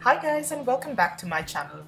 Hi guys, and welcome back to my channel.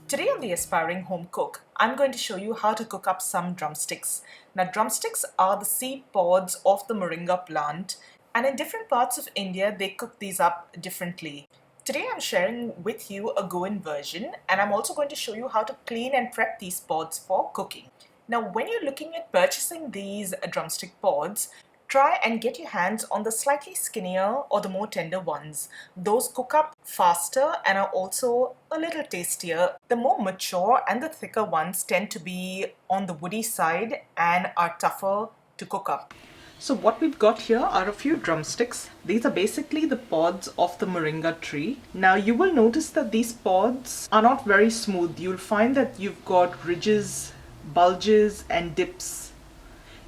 Today on the Aspiring Home Cook, I'm going to show you how to cook up some drumsticks. Now drumsticks are the seed pods of the moringa plant, and in different parts of India they cook these up differently. Today I'm sharing with you a Goan version, and I'm also going to show you how to clean and prep these pods for cooking. Now when you're looking at purchasing these drumstick pods, try and get your hands on the slightly skinnier or the more tender ones. Those cook up faster and are also a little tastier. The more mature and the thicker ones tend to be on the woody side and are tougher to cook up. So what we've got here are a few drumsticks. These are basically the pods of the moringa tree. Now you will notice that these pods are not very smooth. You'll find that you've got ridges, bulges and dips.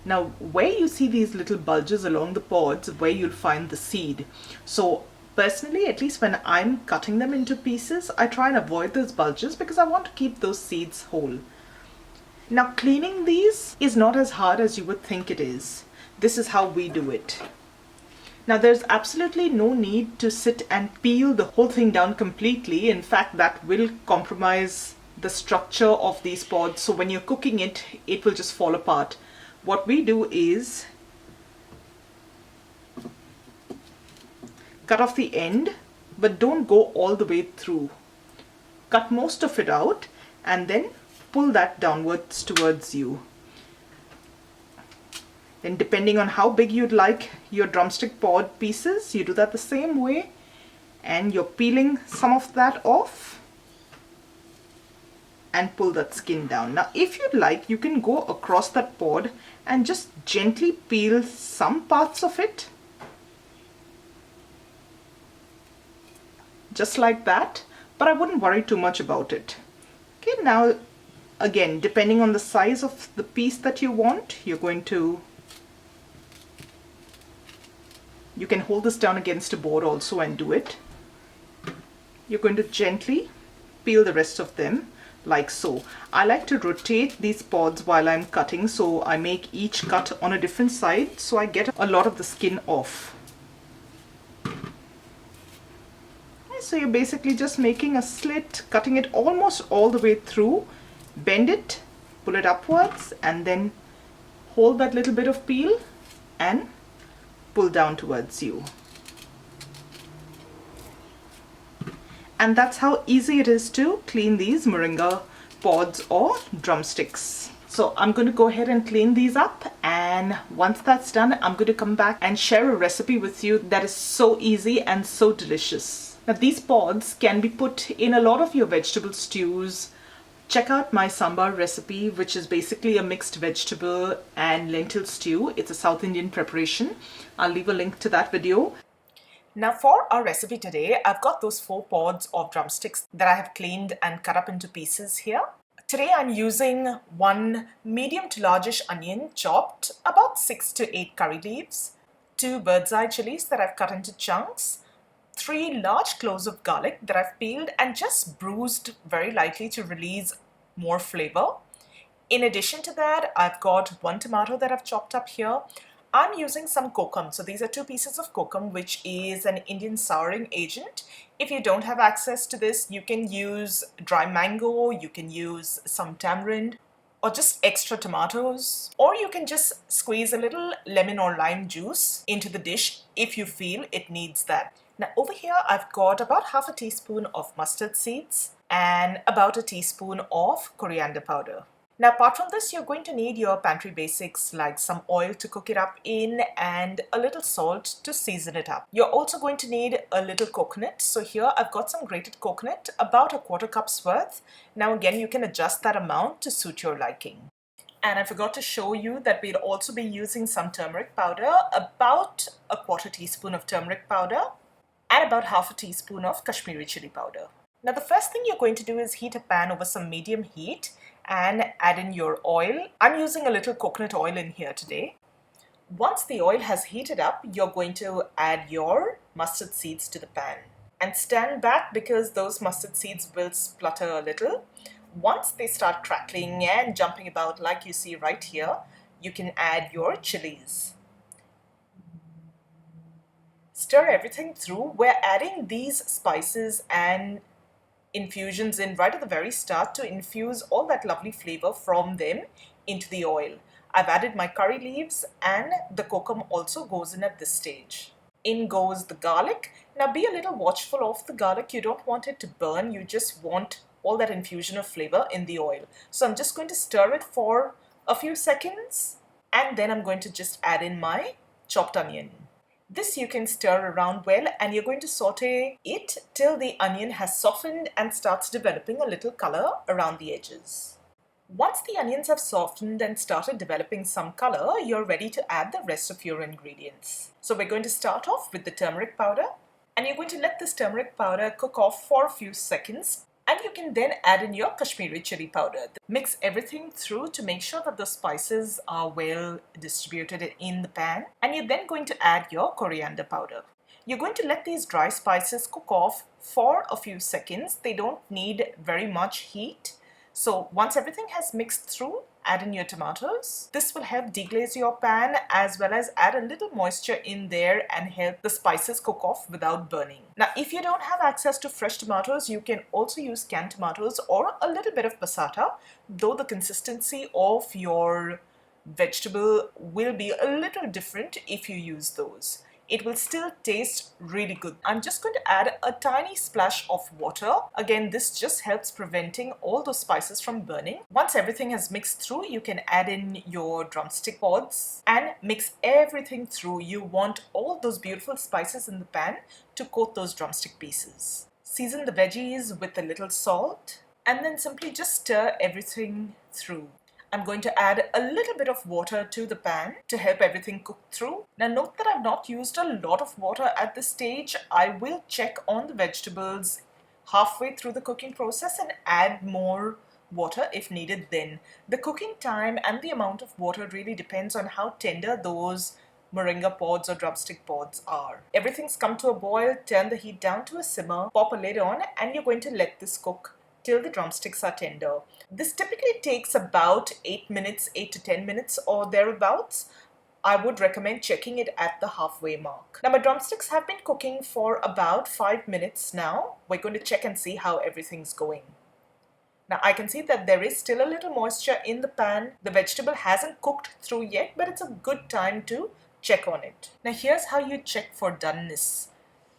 Now, where you see these little bulges along the pods, where you'll find the seed. So personally, at least when I'm cutting them into pieces, I try and avoid those bulges because I want to keep those seeds whole. Now, cleaning these is not as hard as you would think it is. This is how we do it. Now, there's absolutely no need to sit and peel the whole thing down completely. In fact, that will compromise the structure of these pods. So when you're cooking it, it will just fall apart. What we do is cut off the end, but don't go all the way through. Cut most of it out and then pull that downwards towards you. Then depending on how big you'd like your drumstick pod pieces, you do that the same way and you're peeling some of that off and pull that skin down. Now if you'd like, you can go across that pod and just gently peel some parts of it, just like that, but I wouldn't worry too much about it. Okay, now again, depending on the size of the piece that you want, you can hold this down against a board also and do it. You're going to gently peel the rest of them like so. I like to rotate these pods while I'm cutting, so I make each cut on a different side so I get a lot of the skin off. So you're basically just making a slit, cutting it almost all the way through, bend it, pull it upwards and then hold that little bit of peel and pull down towards you. And that's how easy it is to clean these moringa pods or drumsticks. So I'm going to go ahead and clean these up, and once that's done, I'm going to come back and share a recipe with you that is so easy and so delicious. Now these pods can be put in a lot of your vegetable stews. Check out my sambar recipe, which is basically a mixed vegetable and lentil stew. It's a South Indian preparation. I'll leave a link to that video. Now for our recipe today, I've got those 4 pods of drumsticks that I have cleaned and cut up into pieces here. Today I'm using 1 medium to largish onion chopped, about 6 to 8 curry leaves, 2 bird's eye chilies that I've cut into chunks, 3 large cloves of garlic that I've peeled and just bruised very lightly to release more flavor. In addition to that, I've got 1 tomato that I've chopped up here. I'm using some kokum. So these are 2 pieces of kokum, which is an Indian souring agent. If you don't have access to this, you can use dry mango, you can use some tamarind, or just extra tomatoes, or you can just squeeze a little lemon or lime juice into the dish if you feel it needs that. Now over here, I've got about half a teaspoon of mustard seeds and about a teaspoon of coriander powder. Now apart from this, you're going to need your pantry basics like some oil to cook it up in and a little salt to season it up. You're also going to need a little coconut. So here I've got some grated coconut, about a 1/4 cup's worth. Now again, you can adjust that amount to suit your liking. And I forgot to show you that we'll also be using some turmeric powder, about a 1/4 teaspoon of turmeric powder and about half a teaspoon of Kashmiri chili powder. Now the first thing you're going to do is heat a pan over some medium heat and add in your oil. I'm using a little coconut oil in here today. Once the oil has heated up, you're going to add your mustard seeds to the pan. And stand back because those mustard seeds will splutter a little. Once they start crackling and jumping about like you see right here, you can add your chilies. Stir everything through. We're adding these spices and infusions in right at the very start to infuse all that lovely flavor from them into the oil. I've added my curry leaves and the kokum also goes in at this stage. In goes the garlic. Now be a little watchful of the garlic. You don't want it to burn. You just want all that infusion of flavor in the oil. So I'm just going to stir it for a few seconds and then I'm going to just add in my chopped onion. This you can stir around well and you're going to saute it till the onion has softened and starts developing a little color around the edges. Once the onions have softened and started developing some color, you're ready to add the rest of your ingredients. So we're going to start off with the turmeric powder and you're going to let this turmeric powder cook off for a few seconds. And you can then add in your Kashmiri chili powder. Mix everything through to make sure that the spices are well distributed in the pan. And you're then going to add your coriander powder. You're going to let these dry spices cook off for a few seconds. They don't need very much heat. So once everything has mixed through, add in your tomatoes. This will help deglaze your pan as well as add a little moisture in there and help the spices cook off without burning. Now, if you don't have access to fresh tomatoes, you can also use canned tomatoes or a little bit of passata, though the consistency of your vegetable will be a little different if you use those. It will still taste really good. I'm just going to add a tiny splash of water. Again, this just helps preventing all those spices from burning. Once everything has mixed through, you can add in your drumstick pods and mix everything through. You want all those beautiful spices in the pan to coat those drumstick pieces. Season the veggies with a little salt and then simply just stir everything through. I'm going to add a little bit of water to the pan to help everything cook through. Now note that I've not used a lot of water at this stage. I will check on the vegetables halfway through the cooking process and add more water if needed then. The cooking time and the amount of water really depends on how tender those moringa pods or drumstick pods are. Everything's come to a boil, turn the heat down to a simmer, pop a lid on and you're going to let this cook till the drumsticks are tender. This typically takes about 8 minutes, 8 to 10 minutes or thereabouts. I would recommend checking it at the halfway mark. Now my drumsticks have been cooking for about 5 minutes now. We're going to check and see how everything's going. Now I can see that there is still a little moisture in the pan. The vegetable hasn't cooked through yet, but it's a good time to check on it. Now here's how you check for doneness.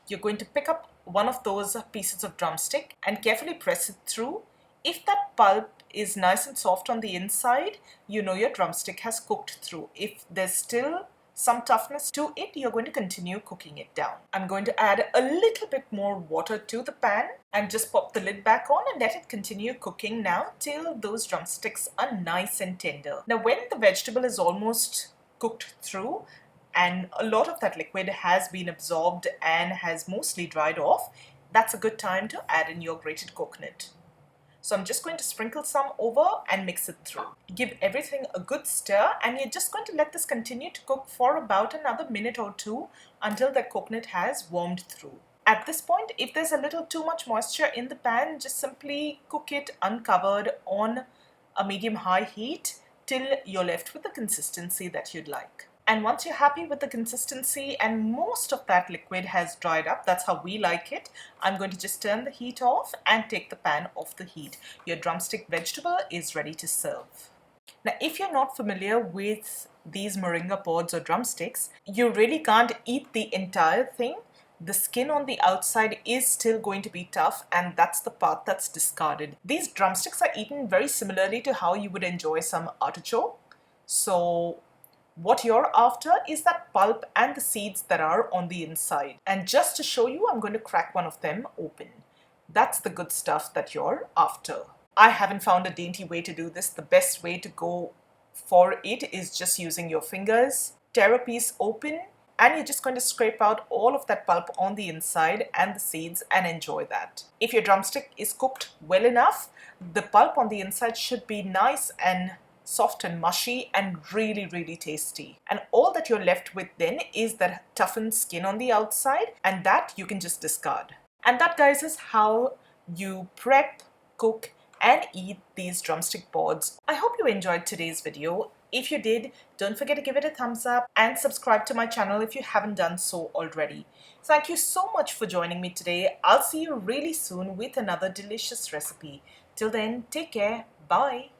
You're going to pick up one of those pieces of drumstick and carefully press it through. If that pulp is nice and soft on the inside, you know your drumstick has cooked through. If there's still some toughness to it, you're going to continue cooking it down. I'm going to add a little bit more water to the pan and just pop the lid back on and let it continue cooking now till those drumsticks are nice and tender. Now when the vegetable is almost cooked through, and a lot of that liquid has been absorbed and has mostly dried off, that's a good time to add in your grated coconut. So I'm just going to sprinkle some over and mix it through. Give everything a good stir and you're just going to let this continue to cook for about another minute or two until the coconut has warmed through. At this point, if there's a little too much moisture in the pan, just simply cook it uncovered on a medium-high heat till you're left with the consistency that you'd like. And once you're happy with the consistency and most of that liquid has dried up, that's how we like it, I'm going to just turn the heat off and take the pan off the heat. Your drumstick vegetable is ready to serve. Now, if you're not familiar with these moringa pods or drumsticks, you really can't eat the entire thing. The skin on the outside is still going to be tough and that's the part that's discarded. These drumsticks are eaten very similarly to how you would enjoy some artichoke. So what you're after is that pulp and the seeds that are on the inside. And just to show you, I'm going to crack one of them open. That's the good stuff that you're after. I haven't found a dainty way to do this. The best way to go for it is just using your fingers. Tear a piece open and you're just going to scrape out all of that pulp on the inside and the seeds and enjoy that. If your drumstick is cooked well enough, the pulp on the inside should be nice and soft and mushy and really tasty. And all that you're left with then is that toughened skin on the outside and that you can just discard. And that, guys, is how you prep, cook and eat these drumstick pods. I hope you enjoyed today's video. If you did, don't forget to give it a thumbs up and subscribe to my channel if you haven't done so already. Thank you so much for joining me today. I'll see you really soon with another delicious recipe. Till then, take care. Bye.